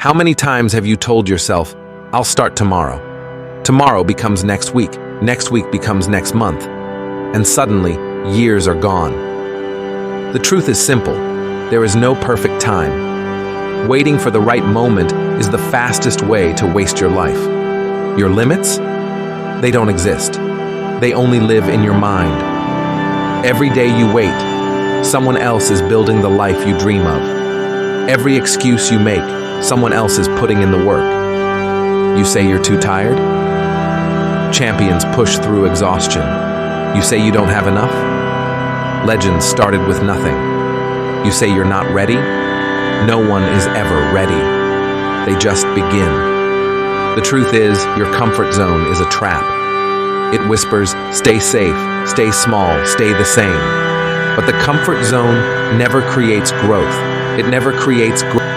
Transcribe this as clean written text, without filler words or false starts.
How many times have you told yourself, I'll start tomorrow? Tomorrow becomes next week becomes next month, and suddenly, years are gone. The truth is simple. There is no perfect time. Waiting for the right moment is the fastest way to waste your life. Your limits? They don't exist. They only live in your mind. Every day you wait, someone else is building the life you dream of. Every excuse you make, someone else is putting in the work. You say you're too tired? Champions push through exhaustion. You say you don't have enough? Legends started with nothing. You say you're not ready? No one is ever ready. They just begin. The truth is, your comfort zone is a trap. It whispers, stay safe, stay small, stay the same. But the comfort zone never creates growth. It never creates growth.